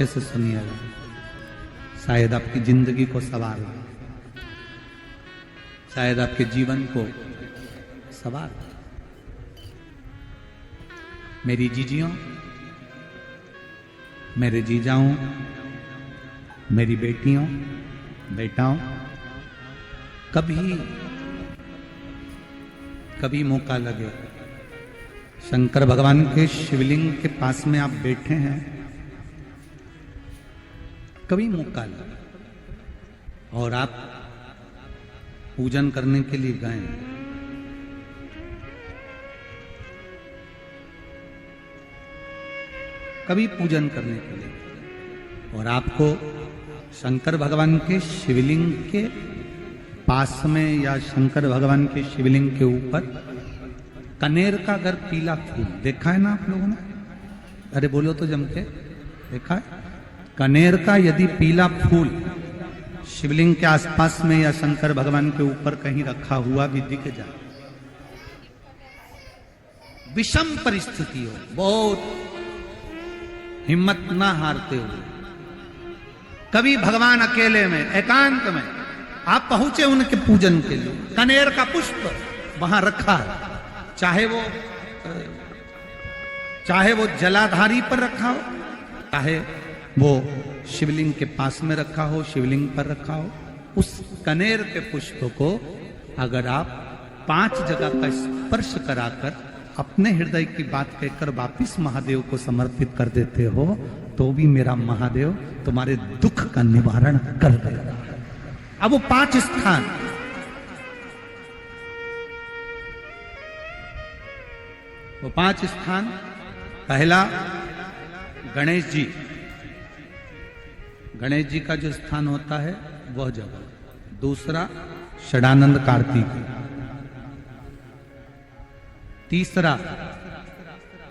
से सुनिएगा, शायद आपकी जिंदगी को सवार, शायद आपके जीवन को सवार। मेरी जीजियों, मेरे जीजाओं, मेरी बेटियों, बेटाओं, कभी मौका लगे, शंकर भगवान के शिवलिंग के पास में आप बैठे हैं, कभी मौका लगे और आप पूजन करने के लिए गए, कभी पूजन करने के लिए और आपको शंकर भगवान के शिवलिंग के पास में या शंकर भगवान के शिवलिंग के ऊपर कनेर का अगर पीला फूल देखा है ना आप लोगों ने, अरे बोलो तो जम के, देखा है? कनेर का यदि पीला फूल शिवलिंग के आसपास में या शंकर भगवान के ऊपर कहीं रखा हुआ भी दिख जाए, विषम परिस्थिति हो, बहुत हिम्मत ना हारते हुए, कभी भगवान अकेले में एकांत में आप पहुंचे उनके पूजन के लिए, कनेर का पुष्प वहां रखा है, चाहे वो जलाधारी पर रखा हो, चाहे वो शिवलिंग के पास में रखा हो, शिवलिंग पर रखा हो, उस कनेर के पुष्प को अगर आप 5 जगह का स्पर्श कराकर अपने हृदय की बात कहकर वापिस महादेव को समर्पित कर देते हो, तो भी मेरा महादेव तुम्हारे दुख का निवारण कर देगा। अब वो 5 स्थान, वो 5 स्थान, पहला गणेश जी, गणेश जी का जो स्थान होता है वह जगह, दूसरा षडानंद कार्तिक, तीसरा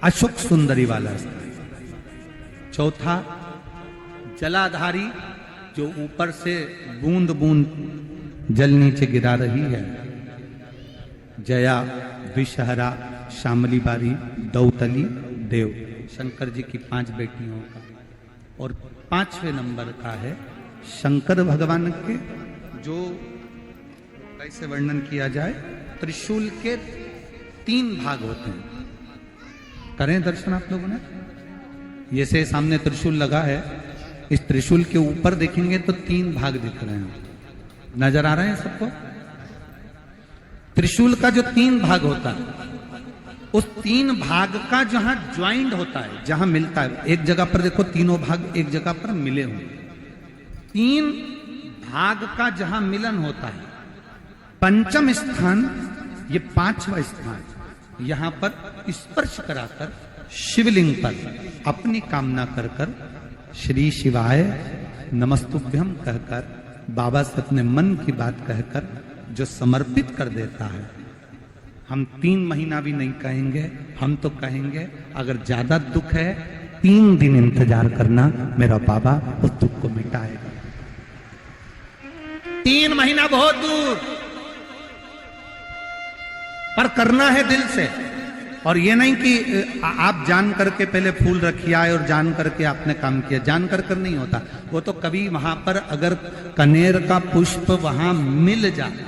अशोक सुंदरी वाला स्थान, चौथा जलाधारी जो ऊपर से बूंद बूंद जल नीचे गिरा रही है, जया, विषहरा, शामली बारी, दौतली, देव, शंकर जी की 5 बेटियों का, और 5वें नंबर का है शंकर भगवान के, जो कैसे वर्णन किया जाए, त्रिशूल के 3 भाग होते हैं। करें दर्शन आप लोगों ने, ये से सामने त्रिशूल लगा है, इस त्रिशूल के ऊपर देखेंगे तो 3 भाग दिख रहे हैं, नजर आ रहे हैं सबको? त्रिशूल का जो 3 भाग होता है, उस 3 भाग का जहां ज्वाइंट होता है, जहां मिलता है, एक जगह पर देखो तीनों भाग एक जगह पर मिले हुए, 3 भाग का जहां मिलन होता है, 5वां स्थान, ये 5वां स्थान, यहां पर स्पर्श कराकर शिवलिंग पर अपनी कामना कर कर श्री शिवाय नमस्तुभ्यम कहकर बाबा से अपने मन की बात कहकर जो समर्पित कर देता है, हम 3 महीना भी नहीं कहेंगे, हम तो कहेंगे अगर ज्यादा दुख है 3 दिन इंतजार करना, मेरा बाबा उस दुख को मिटाएगा। 3 महीना बहुत दूर, पर करना है दिल से, और ये नहीं कि आप जान करके पहले फूल रखिए आए और जान करके आपने काम किया, जान कर नहीं होता वो तो, कभी वहां पर अगर कनेर का पुष्प वहां मिल जाए,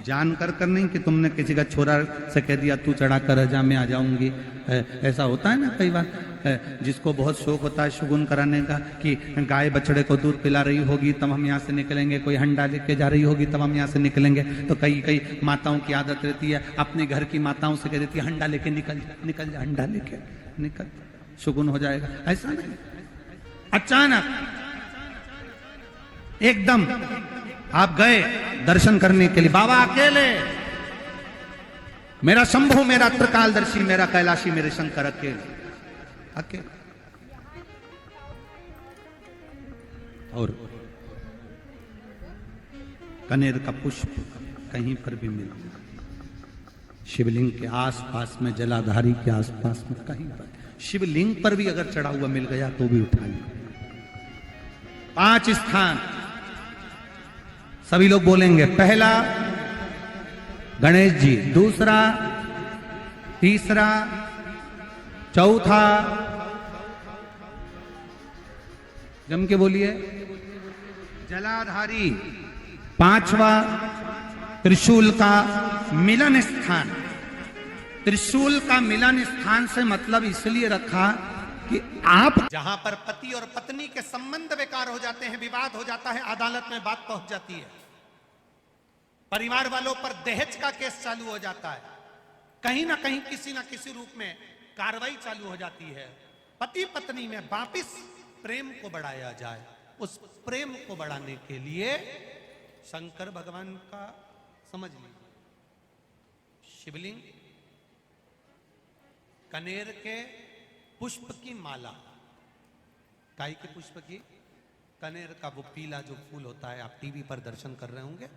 जान कर नहीं कि तुमने किसी का छोरा से कह दिया तू चढ़ा कर जा मैं आ जाऊंगी, ऐसा होता है ना कई बार, जिसको बहुत शौक होता है शगुन कराने का, कि गाय बछड़े को दूध पिला रही होगी तब हम यहाँ से निकलेंगे, कोई हंडा लेके जा रही होगी तब हम यहाँ से निकलेंगे, तो कई माताओं की आदत रहती है, अपने घर की माताओं से कह देती है हंडा लेके निकल जा, हंडा लेके निकल, शगुन हो जाएगा। ऐसा नहीं, अचानक एकदम आप गए दर्शन करने के लिए, बाबा अकेले, मेरा शंभु, मेरा त्रिकालदर्शी, मेरा कैलाशी, मेरे शंकर अकेले, और कनेर का पुष्प कहीं पर भी मिला, शिवलिंग के आसपास में, जलाधारी के आसपास में, कहीं पर, शिवलिंग पर भी अगर चढ़ा हुआ मिल गया तो भी उठा लिया। 5 स्थान सभी लोग बोलेंगे, पहला गणेश जी, दूसरा, तीसरा, चौथा, जम के बोलिए। जलाधारी, पांचवा त्रिशूल का मिलन स्थान। त्रिशूल का मिलन स्थान से मतलब इसलिए रखा कि आप जहां पर पति और पत्नी के संबंध बेकार हो जाते हैं, विवाद हो जाता है, अदालत में बात पहुंच जाती है, परिवार वालों पर दहेज का केस चालू हो जाता है, कहीं ना कहीं किसी ना किसी रूप में कार्रवाई चालू हो जाती है, पति पत्नी में वापिस प्रेम को बढ़ाया जाए, उस प्रेम को बढ़ाने के लिए शंकर भगवान का समझ लीजिए शिवलिंग, कनेर के पुष्प की माला, गाय के पुष्प की, कनेर का वो पीला जो फूल होता है, आप टीवी पर दर्शन कर रहे होंगे,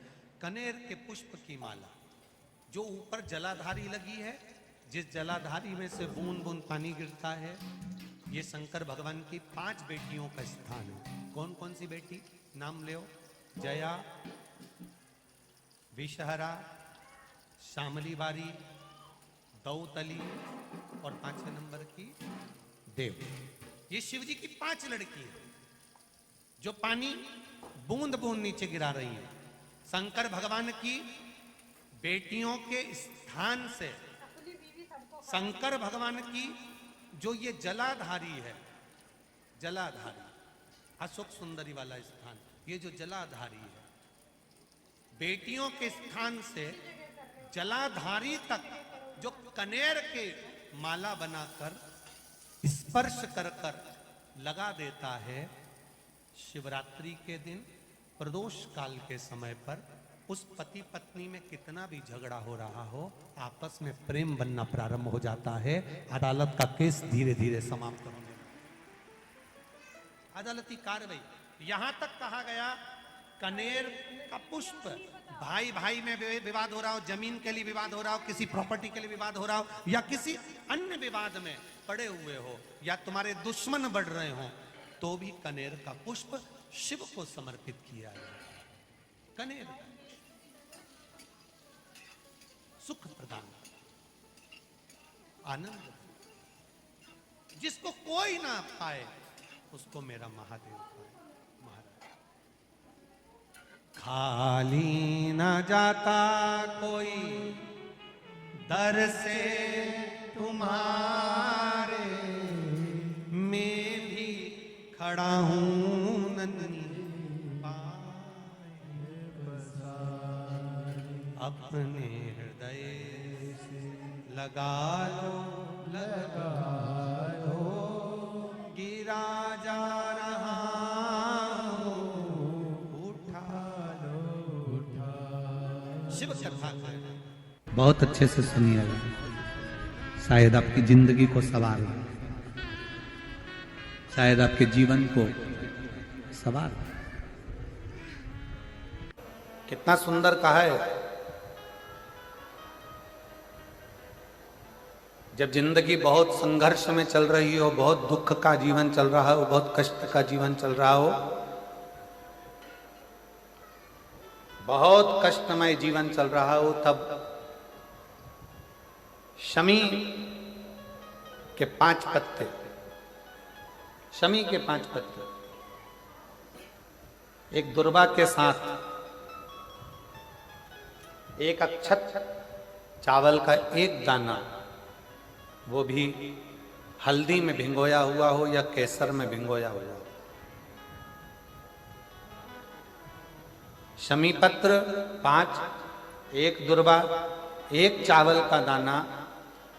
कनेर के पुष्प की माला जो ऊपर जलाधारी लगी है, जिस जलाधारी में से बूंद बूंद पानी गिरता है, ये शंकर भगवान की 5 बेटियों का स्थान है। कौन कौन सी बेटी नाम ले? जया, विषहरा, श्यामली बारी, दौतली और 5वें नंबर की देव। ये शिव जी की 5 लड़की है जो पानी बूंद बूंद नीचे गिरा रही है। शंकर भगवान की बेटियों के स्थान से शंकर भगवान की जो ये जलाधारी है, जलाधारी अशोक सुंदरी वाला स्थान, ये जो जलाधारी है, बेटियों के स्थान से जलाधारी तक जो कनेर के माला बनाकर स्पर्श कर कर लगा देता है, शिवरात्रि के दिन प्रदोष काल के समय पर उस पति पत्नी में कितना भी झगड़ा हो रहा हो, आपस में प्रेम बनना प्रारंभ हो जाता है। अदालत का केस धीरे धीरे समाप्त होने लगता है। अदालती कार्रवाई यहां तक कहा गया, कनेर का पुष्प, भाई भाई में विवाद हो रहा हो, जमीन के लिए विवाद हो रहा हो, किसी प्रॉपर्टी के लिए विवाद हो रहा हो, या किसी अन्य विवाद में पड़े हुए हो, या तुम्हारे दुश्मन बढ़ रहे हो, तो भी कनेर का पुष्प शिव को समर्पित किया जाए। कनेर का सुख प्रदान, आनंद, जिसको कोई ना पाए उसको मेरा महादेव पाए। खाली न जाता कोई दर से तुम्हारे, मैं भी खड़ा हूं नन्ही पाए बसाए, अपने हृदय से लगा लो गिरा जा रहा शिव कथा है। बहुत अच्छे से सुनिएगा, शायद आपकी जिंदगी को सवार हो, शायद आपके जीवन को सवार हो। कितना सुंदर कहा है। जब जिंदगी बहुत संघर्ष में चल रही हो, बहुत दुख का जीवन चल रहा हो, बहुत कष्ट का जीवन चल रहा हो, बहुत कष्टमय जीवन चल रहा हो, तब शमी के 5 पत्ते, शमी के 5 पत्ते, एक दुर्वा के साथ एक अक्षत चावल का एक दाना, वो भी हल्दी में भिंगोया हुआ हो या केसर में भिंगोया हुआ हो, शमी पत्र 5, एक दुर्वा, एक चावल का दाना,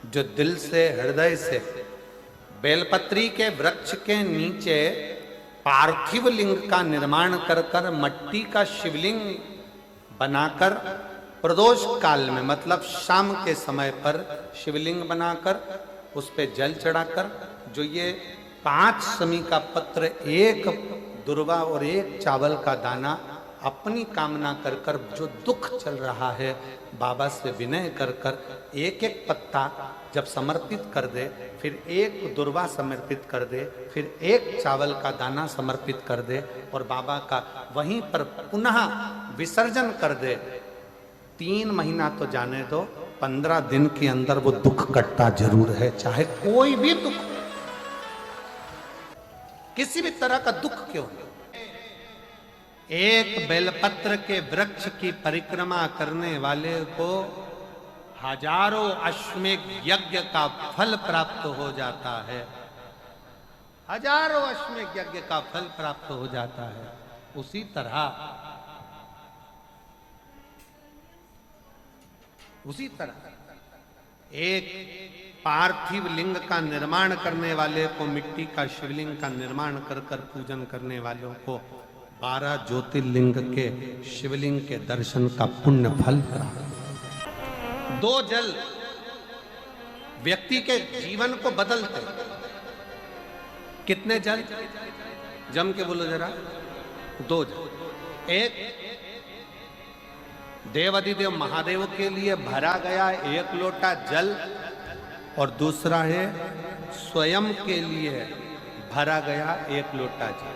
जो दिल से हृदय से बेलपत्री के वृक्ष के नीचे पार्थिव लिंग का निर्माण कर कर मट्टी का शिवलिंग बनाकर प्रदोष काल में, मतलब शाम के समय पर शिवलिंग बनाकर उस पे जल चढ़ाकर, जो ये 5 शमी का पत्र, एक दुर्वा और एक चावल का दाना, अपनी कामना कर कर, जो दुख चल रहा है, बाबा से विनय कर कर एक एक पत्ता जब समर्पित कर दे, फिर एक दुर्वा समर्पित कर दे, फिर एक चावल का दाना समर्पित कर दे और बाबा का वहीं पर पुनः विसर्जन कर दे, 3 महीना तो जाने दो, 15 दिन के अंदर वो दुख कटता जरूर है, चाहे कोई भी दुख। किसी भी तरह का दुख क्यों हो, एक बेलपत्र के वृक्ष की परिक्रमा करने वाले को हजारों अश्वमेध यज्ञ का फल प्राप्त हो जाता है। हजारों अश्वमेध यज्ञ का फल प्राप्त हो जाता है। उसी तरह एक पार्थिव लिंग का निर्माण करने वाले को, मिट्टी का शिवलिंग का निर्माण कर कर पूजन करने वालों को 12 ज्योतिर्लिंग के शिवलिंग के दर्शन का पुण्य फल प्राप्त। 2 जल व्यक्ति के जीवन को बदलते। कितने जल? जम के बोलो जरा। 2 जल। एक देवाधिदेव महादेव के लिए भरा गया 1 लोटा जल, और दूसरा है स्वयं के लिए भरा गया 1 लोटा जल।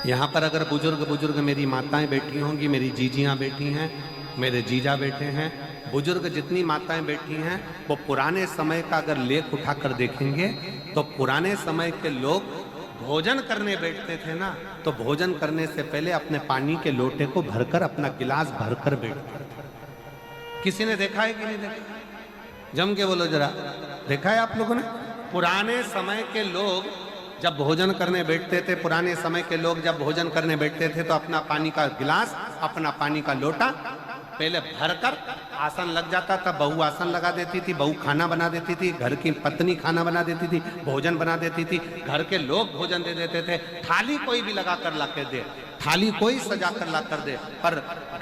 यहां पर अगर बुजुर्ग मेरी माताएं बैठी होंगी, मेरी जीजियां बैठी हैं, मेरे जीजा बैठे हैं, बुजुर्ग जितनी माताएं बैठी हैं, वो पुराने समय का अगर लेख उठाकर देखेंगे तो पुराने समय के लोग भोजन करने बैठते थे ना, तो भोजन करने से पहले अपने पानी के लोटे को भरकर, अपना गिलास भरकर बैठते थे। किसी ने देखा है कि नहीं देखा? जम के बोलो जरा। देखा है आप लोगों ने? पुराने समय के लोग जब भोजन करने बैठते थे, पुराने समय के लोग जब भोजन करने बैठते थे तो अपना पानी का गिलास, अपना पानी का लोटा पहले भरकर आसन लग जाता था। बहू आसन लगा देती थी, बहू खाना बना देती थी, घर की पत्नी खाना बना देती थी, भोजन बना देती थी, घर के लोग भोजन दे देते थे। थाली कोई भी लगा कर ला कर दे, थाली कोई सजा कर ला कर दे, पर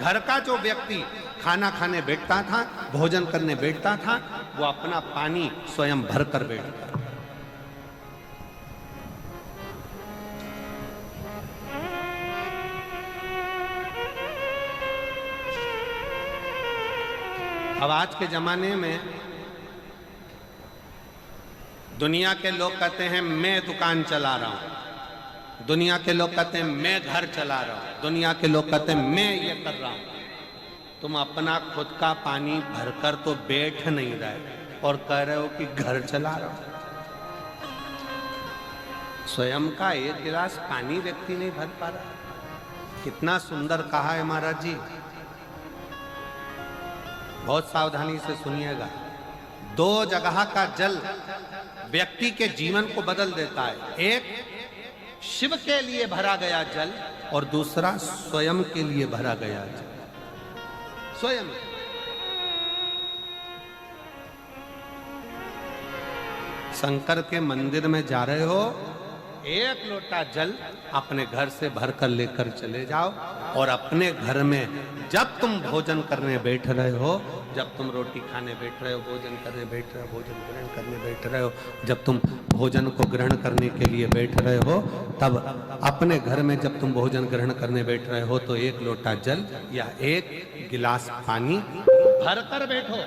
घर का जो व्यक्ति खाना खाने बैठता था, भोजन करने बैठता था, वो अपना पानी स्वयं भर कर बैठता। अब आज के जमाने में दुनिया के लोग कहते हैं मैं दुकान चला रहा हूं, दुनिया के लोग कहते हैं मैं घर चला रहा हूं, दुनिया के लोग कहते हैं मैं ये कर रहा हूं। तुम अपना खुद का पानी भरकर तो बैठ नहीं रहे और कह रहे हो कि घर चला रहा हूं। स्वयं का 1 गिलास पानी व्यक्ति नहीं भर पा रहा। कितना सुंदर कहा है महाराज जी। बहुत सावधानी से सुनिएगा। 2 जगह का जल व्यक्ति के जीवन को बदल देता है। एक शिव के लिए भरा गया जल, और दूसरा स्वयं के लिए भरा गया जल। स्वयं शंकर के मंदिर में जा रहे हो, 1 लोटा जल अपने घर से भरकर लेकर चले जाओ, और अपने घर में जब तुम भोजन करने बैठ रहे हो, जब तुम रोटी खाने बैठ रहे हो, भोजन करने बैठ रहे हो, भोजन ग्रहण करने बैठ रहे हो, जब तुम भोजन को ग्रहण करने के लिए बैठ रहे हो, तब अपने घर में जब तुम भोजन ग्रहण करने बैठ रहे हो तो 1 लोटा जल या 1 गिलास पानी भरकर बैठो।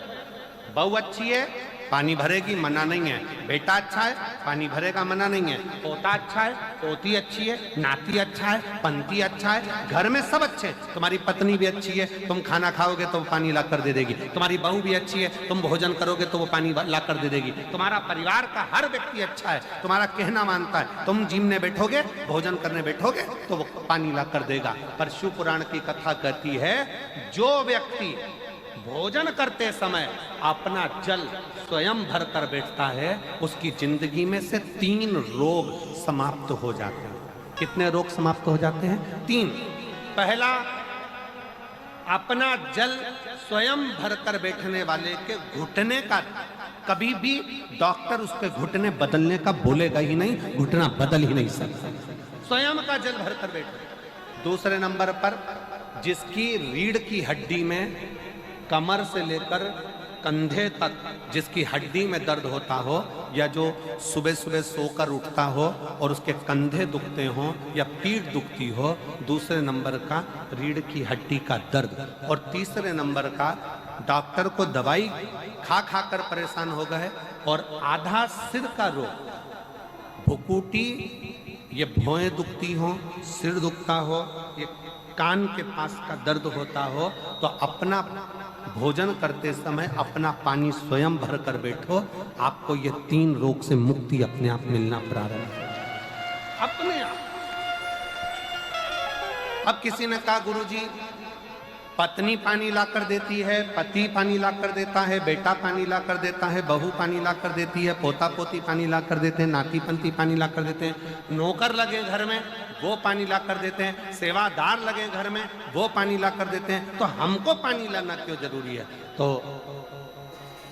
बहू अच्छी है, पानी भरेगी, मना नहीं है। बेटा अच्छा है, पानी भरेगा, मना नहीं है। पोता अच्छा है, पोती अच्छी है, नाती अच्छा है, पंती अच्छा है, घर में सब अच्छे। तुम्हारी पत्नी भी अच्छी है, तुम खाना खाओगे तो वो पानी ला कर दे देगी। तुम्हारी बहू भी अच्छी है, तुम भोजन करोगे तो वो पानी ला कर दे देगी। तुम्हारा परिवार का हर व्यक्ति अच्छा है, तुम्हारा कहना मानता है। तुम जिमने बैठोगे, भोजन करने बैठोगे तो वो पानी ला कर देगा। पर शिव पुराण की कथा कहती है, जो व्यक्ति भोजन करते समय अपना जल स्वयं भर कर बैठता है, उसकी जिंदगी में से 3 रोग समाप्त हो जाते हैं। कितने रोग समाप्त हो जाते हैं? 3। पहला, अपना जल स्वयं भर कर बैठने वाले के घुटने का कभी भी डॉक्टर उसके घुटने बदलने का बोलेगा ही नहीं, घुटना बदल ही नहीं सकता। स्वयं का जल भर कर बैठे। दूसरे नंबर पर, जिसकी रीढ़ की हड्डी में कमर से लेकर कंधे तक जिसकी हड्डी में दर्द होता हो, या जो सुबह सुबह सोकर उठता हो और उसके कंधे दुखते हो या पीठ दुखती हो। दूसरे नंबर का रीढ़ की हड्डी का दर्द। और तीसरे नंबर का, डॉक्टर को दवाई खा खा कर परेशान हो गए और आधा सिर का रोग, भुकुटी, ये भौएं दुखती हो, सिर दुखता हो, ये कान के पास का दर्द होता हो, तो अपना भोजन करते समय अपना पानी स्वयं भर कर बैठो, आपको ये 3 रोग से मुक्ति अपने आप मिलना प्रारंभ हो अपने आप। अब किसी ने कहा गुरुजी पत्नी पानी ला कर देती है, पति पानी ला कर देता है, बेटा पानी ला कर देता है, बहू पानी ला कर देती है, पोता पोती पानी ला कर देते हैं, नाती पंती पानी ला कर देते हैं, नौकर लगे घर में वो पानी ला कर देते हैं, सेवादार लगे घर में वो पानी ला कर देते हैं, तो हमको पानी लाना क्यों जरूरी है? तो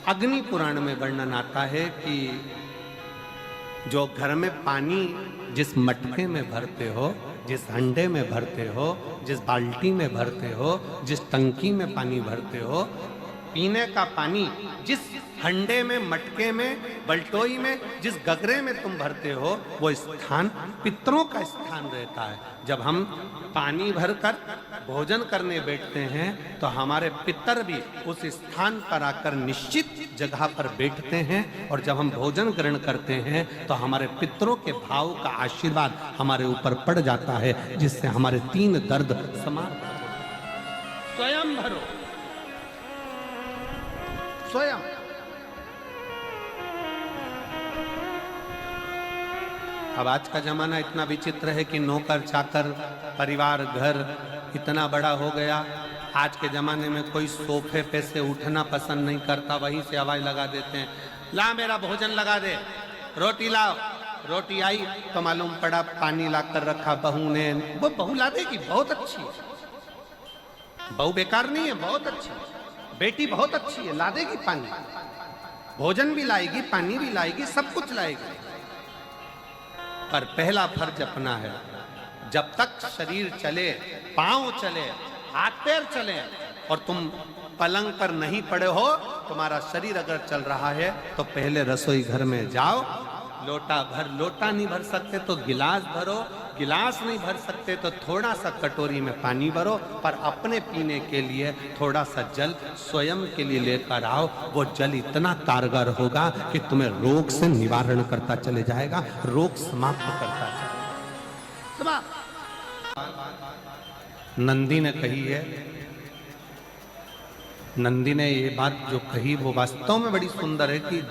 अग्नि पुराण में वर्णन आता है कि जो घर में पानी जिस मटके में भरते हो, जिस हंडे में भरते हो, जिस बाल्टी में भरते हो, जिस टंकी में पानी भरते हो, पीने का पानी जिस हंडे में, मटके में, बल्टोई में, जिस गगरे में तुम भरते हो, वो स्थान पितरों का स्थान रहता है। जब हम पानी भरकर भोजन करने बैठते हैं तो हमारे पितर भी उस स्थान पर आकर निश्चित जगह पर बैठते हैं, और जब हम भोजन ग्रहण करते हैं तो हमारे पितरों के भाव का आशीर्वाद हमारे ऊपर पड़ जाता है, जिससे हमारे 3 दर्द समाप्त हो। स्वयं भरो, स्वयं। अब आज का जमाना इतना विचित्र है कि नौकर चाकर परिवार घर इतना बड़ा हो गया। आज के जमाने में कोई सोफे पे से उठना पसंद नहीं करता, वहीं से आवाज लगा देते हैं, ला मेरा भोजन लगा दे, रोटी लाओ। रोटी आई तो मालूम पड़ा पानी ला कर रखा बहू ने। वो बहू ला देगी, बहुत अच्छी है, बहू बेकार नहीं है, बहुत अच्छी है, बेटी बहुत अच्छी है, ला देगी पानी, भोजन भी लाएगी, पानी भी लाएगी, सब कुछ लाएगी। पर पहला फर्ज अपना है, जब तक शरीर चले, पांव चले, हाथ पैर चले और तुम पलंग पर नहीं पड़े हो, तुम्हारा शरीर अगर चल रहा है तो पहले रसोई घर में जाओ, लोटा भर, लोटा नहीं भर सकते तो गिलास भरो, गिलास नहीं भर सकते तो थोड़ा सा कटोरी में पानी भरो, पर अपने पीने के लिए थोड़ा सा जल स्वयं के लिए लेकर आओ। वो जल इतना कारगर होगा कि तुम्हें रोग से निवारण करता चले जाएगा, रोग समाप्त करता चलेगा। नंदी ने कही है, नंदी ने ये बात जो कही वो वास्तव में बड़ी सुंदर है कि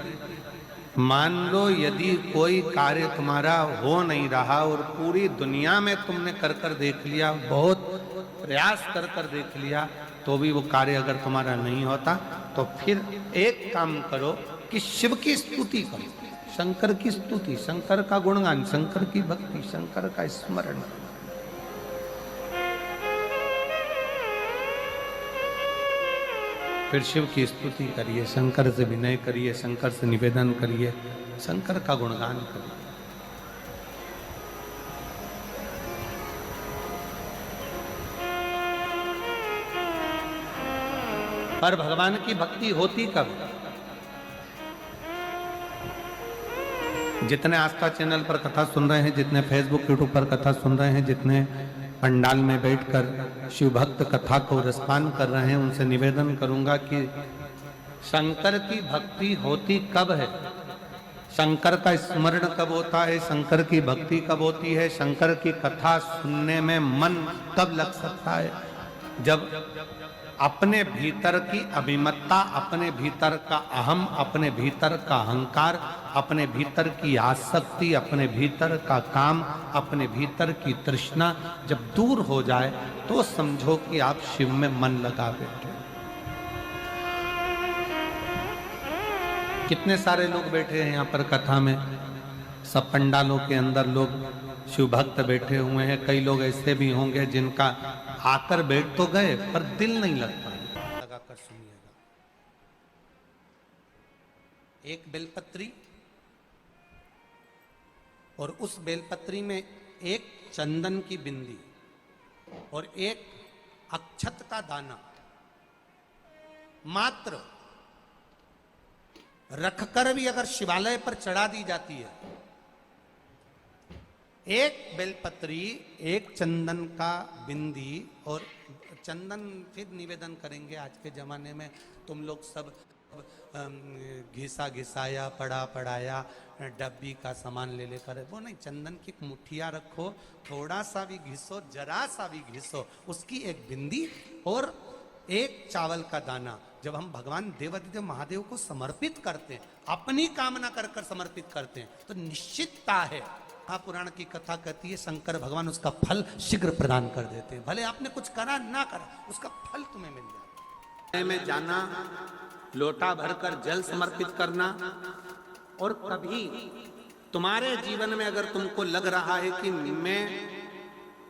मान लो यदि कोई कार्य तुम्हारा हो नहीं रहा और पूरी दुनिया में तुमने कर कर देख लिया, बहुत प्रयास कर कर देख लिया, तो भी वो कार्य अगर तुम्हारा नहीं होता, तो फिर एक काम करो कि शिव की स्तुति करो, शंकर की स्तुति, शंकर का गुणगान, शंकर की भक्ति, शंकर का स्मरण। फिर शिव की स्तुति करिए, शंकर से विनय करिए, शंकर से निवेदन करिए, शंकर का गुणगान करिए। पर भगवान की भक्ति होती कब? जितने आस्था चैनल पर कथा सुन रहे हैं, जितने फेसबुक यूट्यूब पर कथा सुन रहे हैं, जितने पंडाल में बैठकर शिव भक्त कथा को रसपान कर रहे हैं, उनसे निवेदन करूंगा कि शंकर की भक्ति होती कब है, शंकर का स्मरण कब होता है, शंकर की भक्ति कब होती है, शंकर की कथा सुनने में मन कब लग सकता है? जब अपने भीतर की अभिमत्ता, अपने भीतर का अहम, अपने भीतर का अहंकार, अपने भीतर की आसक्ति, अपने भीतर का काम, अपने भीतर की तृष्णा जब दूर हो जाए तो समझो कि आप शिव में मन लगा बैठे। कितने सारे लोग बैठे हैं यहाँ पर कथा में, सब पंडालों के अंदर लोग शिव भक्त बैठे हुए हैं। कई लोग ऐसे भी होंगे जिनका आकर बैठ तो गए पर दिल नहीं लगता। लगाकर सुनिएगा, एक बेलपत्री और उस बेलपत्री में एक चंदन की बिंदी और एक अक्षत का दाना मात्र रखकर भी अगर शिवालय पर चढ़ा दी जाती है, एक बेलपत्री, एक चंदन का बिंदी और चंदन फिर निवेदन करेंगे। आज के जमाने में तुम लोग सब घिसा घिसाया, पड़ा पड़ाया, डब्बी का सामान ले लेकर, वो नहीं, चंदन की मुठिया रखो, थोड़ा सा भी घिसो, जरा सा भी घिसो, उसकी एक बिंदी और एक चावल का दाना जब हम भगवान देवादिदेव महादेव को समर्पित करते हैं, अपनी कामना कर कर समर्पित करते हैं, तो निश्चितता है। महापुराण की कथा कहती है शंकर भगवान उसका फल शीघ्र प्रदान कर देते हैं। भले आपने कुछ करा ना करा, उसका फल तुम्हें मिल जाए। में जाना, लोटा भरकर जल समर्पित करना, और कभी तुम्हारे जीवन में अगर तुमको लग रहा है कि मैं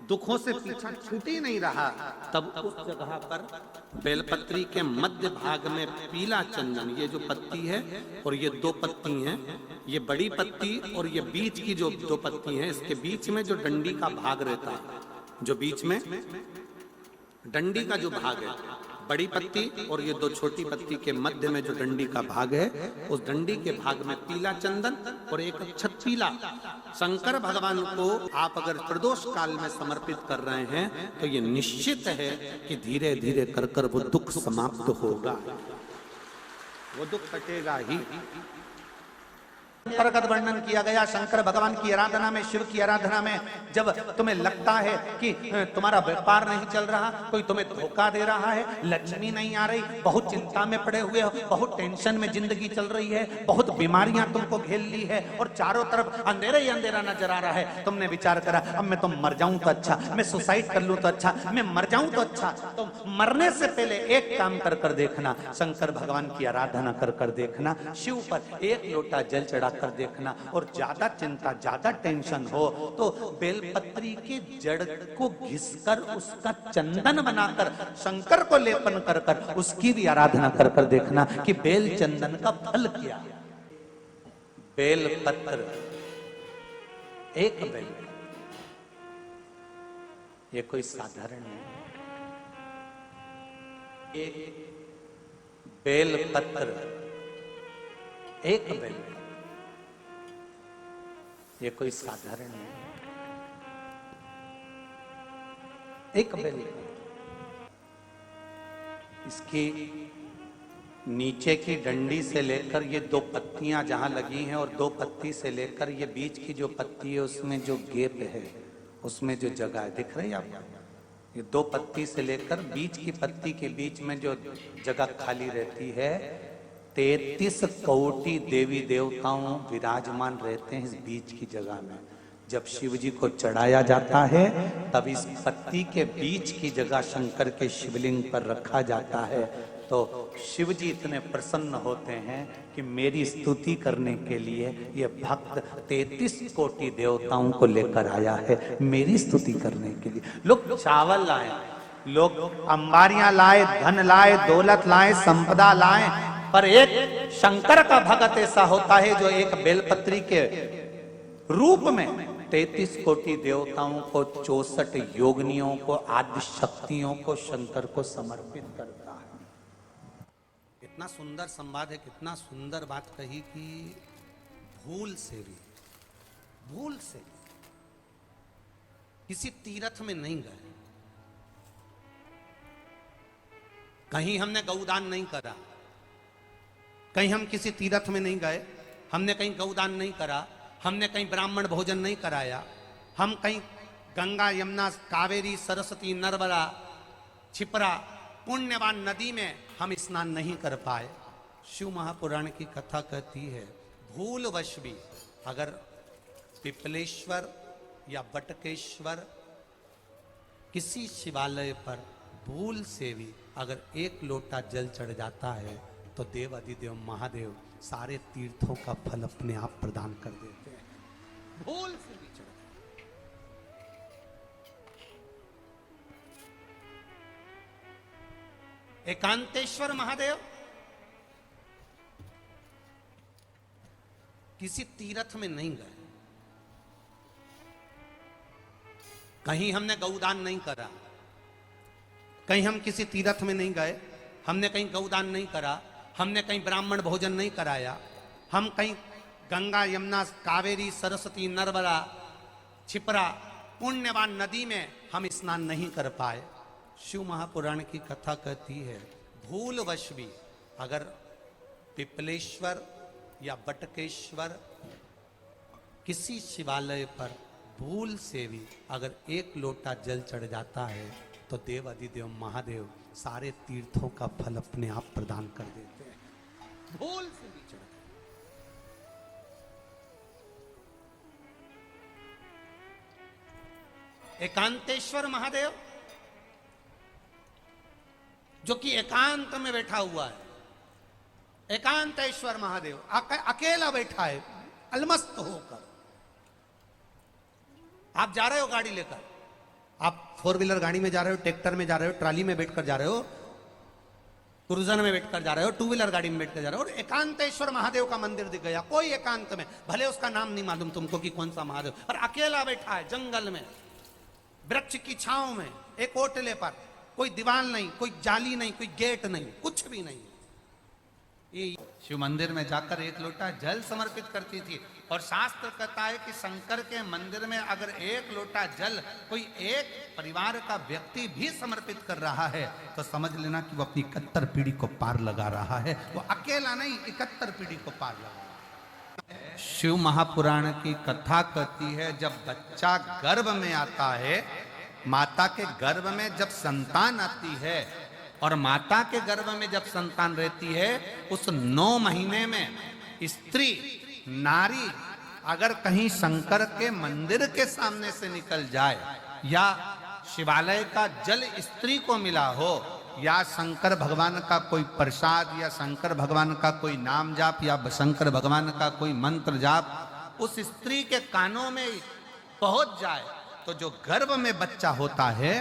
दुखों से पीछा छूट ही नहीं रहा, तब उस जगह पर बेलपत्री के मध्य भाग में पीला चंदन, ये जो पत्ती है और ये दो पत्ती हैं, ये बड़ी पत्ती और ये बीच की जो दो पत्ती हैं, इसके बीच में जो डंडी का भाग रहता है, जो बीच में डंडी का जो भाग है, बड़ी पत्ती और ये दो छोटी पत्ती के मध्य में जो डंडी का भाग है, उस डंडी के भाग में पीला चंदन और एक अक्षत पीला शंकर भगवान को आप अगर प्रदोष काल में समर्पित कर रहे हैं, तो ये निश्चित है कि धीरे धीरे कर कर वो दुख समाप्त होगा, वो दुख कटेगा ही। प्रगत वर्णन किया गया शंकर भगवान की आराधना में, शिव की आराधना में, जब तुम्हें लगता है कि तुम्हारा व्यापार नहीं चल रहा, कोई तुम्हें धोखा दे रहा है, लक्ष्मी नहीं आ रही, बहुत चिंता में पड़े हुए हो, बहुत टेंशन में जिंदगी चल रही है, बहुत बीमारियां तुमको घेर ली है और चारों तरफ अंधेरा ही अंधेरा नजर आ रहा है, तुमने विचार करा अब मैं तो मर जाऊं तो अच्छा, मैं सुसाइड कर लूं तो अच्छा, मैं मर जाऊं तो अच्छा, तो मरने से पहले एक काम कर कर देखना, शंकर भगवान की आराधना कर कर देखना, शिव पर एक लोटा जल चढ़ा कर देखना, और ज्यादा चिंता ज्यादा टेंशन हो तो बेलपत्री के जड़ को घिसकर उसका चंदन बनाकर शंकर को लेपन कर कर उसकी भी आराधना कर कर देखना कि बेल चंदन का फल क्या। बेल पत्र, एक बेल, ये कोई साधारण नहीं, एक बेल पत्र, एक बेल, ये कोई साधारण नहीं, एक बेल। इसकी नीचे की डंडी से लेकर ये दो पत्तियां जहां लगी हैं, और दो पत्ती से लेकर ये बीच की जो पत्ती है उसमें जो गैप है, उसमें जो जगह है, दिख रही है आपको? ये दो पत्ती से लेकर बीच की पत्ती के बीच में जो जगह खाली रहती है, 33 कोटि देवी देवताओं विराजमान रहते हैं इस बीच की जगह में। जब शिव जी को चढ़ाया जाता है तब इस पत्ती के बीच की जगह शंकर के शिवलिंग पर रखा जाता है, तो शिव जी इतने प्रसन्न होते हैं कि मेरी स्तुति करने के लिए ये भक्त 33 कोटि देवताओं को लेकर आया है, मेरी स्तुति करने के लिए। लोग चावल लाए, लोग अंबारियां लाए, धन लाए, दौलत लाए, संपदा लाए, पर एक शंकर का भगत ऐसा होता है जो एक बेलपत्री के रूप में 33 कोटि देवताओं को, 64 योगिनियों को, आदि शक्तियों को शंकर को समर्पित करता है। कितना सुंदर संवाद है, कितना सुंदर बात कही कि भूल से किसी तीर्थ में नहीं गए, कहीं हमने गौदान नहीं करा, कहीं हम किसी तीर्थ में नहीं गए, हमने कहीं गौदान नहीं करा, हमने कहीं ब्राह्मण भोजन नहीं कराया, हम कहीं गंगा यमुना कावेरी सरस्वती नर्मदा छिपरा पुण्यवान नदी में हम स्नान नहीं कर पाए। शिव महापुराण की कथा कहती है भूलवश भी अगर पिपलेश्वर या बटकेश्वर किसी शिवालय पर भूल से भी अगर एक लोटा जल चढ़ जाता है, तो देव अधिदेव महादेव सारे तीर्थों का फल अपने आप प्रदान कर देते हैं। भूल से भी चढ़ एकांतेश्वर महादेव किसी तीर्थ में नहीं गए, कहीं हमने गौदान नहीं करा, कहीं हम किसी तीर्थ में नहीं गए, हमने कहीं गौदान नहीं करा, हमने कहीं ब्राह्मण भोजन नहीं कराया, हम कहीं गंगा यमुना कावेरी सरस्वती नर्मदा छिपरा पुण्यवान नदी में हम स्नान नहीं कर पाए। शिव महापुराण की कथा कहती है भूलवश भी अगर पिपलेश्वर या बटकेश्वर किसी शिवालय पर भूल से भी अगर एक लोटा जल चढ़ जाता है, तो देव अधिदेव महादेव सारे तीर्थों का फल अपने आप प्रदान कर देते हैं। भूल से भी चढ़ एकांतेश्वर महादेव जो कि एकांत में बैठा हुआ है, एकांतेश्वर महादेव अकेला बैठा है अलमस्त होकर। आप जा रहे हो गाड़ी लेकर, आप 4 व्हीलर गाड़ी में जा रहे हो, ट्रैक्टर में जा रहे हो, ट्राली में बैठकर जा रहे हो, क्रूजर में बैठकर जा रहे हो, 2 व्हीलर गाड़ी में बैठकर जा रहे हो, और एकांतेश्वर महादेव का मंदिर दिख गया, कोई एकांत में, भले उसका नाम नहीं मालूम तुमको कि कौन सा महादेव, और अकेला बैठा है जंगल में, वृक्ष की छांव में, एक ओटले पर, कोई दीवार नहीं, कोई जाली नहीं, कोई गेट नहीं, कुछ भी नहीं। ये शिव मंदिर में जाकर 1 लोटा जल समर्पित करती थी, और शास्त्र कहता है कि शंकर के मंदिर में अगर 1 लोटा जल कोई एक परिवार का व्यक्ति भी समर्पित कर रहा है तो समझ लेना कि वो अपनी 71 पीढ़ी को पार लगा रहा है। वो अकेला नहीं, 71 पीढ़ी को पार लगा रहा है। शिव महापुराण की कथा कहती है जब बच्चा गर्भ में आता है, माता के गर्भ में जब संतान आती है, और माता के गर्भ में जब संतान रहती है, उस 9 महीने में स्त्री नारी अगर कहीं शंकर के मंदिर के सामने से निकल जाए, या शिवालय का जल स्त्री को मिला हो, या शंकर भगवान का कोई प्रसाद, या शंकर भगवान का कोई नाम जाप, या शंकर भगवान का कोई मंत्र जाप उस स्त्री के कानों में पहुंच जाए, तो जो गर्भ में बच्चा होता है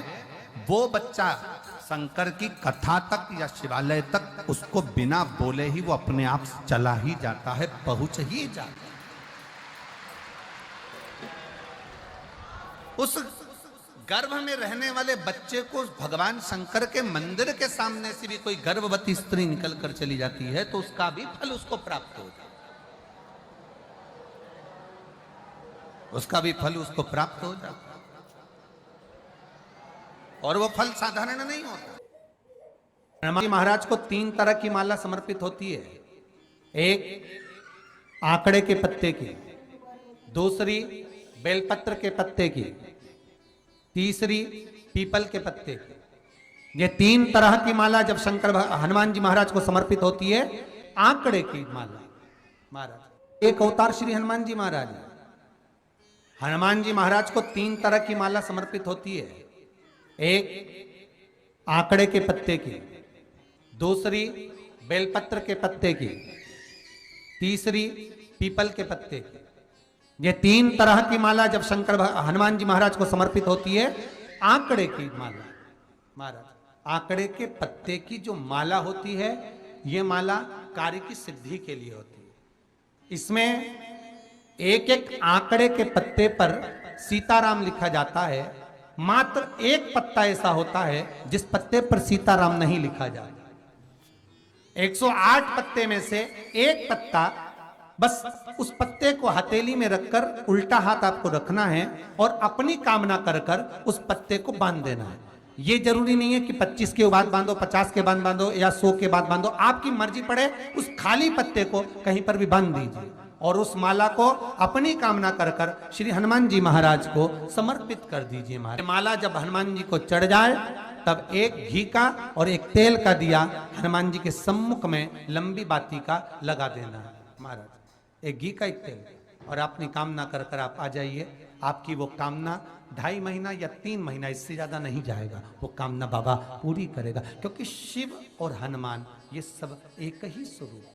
वो बच्चा शंकर की कथा तक या शिवालय तक उसको बिना बोले ही वो अपने आप चला ही जाता है, पहुंच ही जाता है। उस गर्भ में रहने वाले बच्चे को भगवान शंकर के मंदिर के सामने से भी कोई गर्भवती स्त्री निकल कर चली जाती है तो उसका भी फल उसको प्राप्त होता है, उसका भी फल उसको प्राप्त हो जाता है। और वो फल साधारण नहीं होता। हनुमान जी महाराज को 3 तरह की माला समर्पित होती है, एक आंकड़े के पत्ते की, दूसरी बेलपत्र के पत्ते की, तीसरी पीपल के पत्ते की। ये 3 तरह की माला जब हनुमान जी महाराज को समर्पित होती है, आंकड़े की माला महाराज एक अवतार श्री हनुमान जी महाराज, हनुमान जी महाराज को 3 तरह की माला समर्पित होती है, एक आंकड़े के पत्ते की, दूसरी बेलपत्र के पत्ते की, तीसरी पीपल के पत्ते की। ये 3 तरह की माला जब हनुमान जी महाराज को समर्पित होती है, आंकड़े की माला महाराज, आंकड़े के पत्ते की जो माला होती है, ये माला कार्य की सिद्धि के लिए होती है। इसमें एक एक आंकड़े के पत्ते पर सीताराम लिखा जाता है, मात्र एक पत्ता ऐसा होता है जिस पत्ते पर सीताराम नहीं लिखा जाता। 108 पत्ते में से एक पत्ता, बस उस पत्ते को हथेली में रखकर उल्टा हाथ आपको रखना है और अपनी कामना कर कर उस पत्ते को बांध देना है। ये जरूरी नहीं है कि 25 के बाद बांधो, 50 के बाद बांधो या 100 के बाद बांधो, आपकी मर्जी पड़े उस खाली पत्ते को कहीं पर भी बांध दीजिए और उस माला को अपनी कामना कर कर श्री हनुमान जी महाराज को समर्पित कर दीजिए। माला जब हनुमान जी को चढ़ जाए तब एक घी का और एक तेल का दिया हनुमान जी के सम्मुख में लंबी बाती का लगा देना है महाराज, एक घी का एक तेल, और अपनी कामना कर कर आप आ जाइए। आपकी वो कामना 2.5 महीना या 3 महीना, इससे ज्यादा नहीं जाएगा, वो कामना बाबा पूरी करेगा, क्योंकि शिव और हनुमान ये सब एक ही स्वरूप।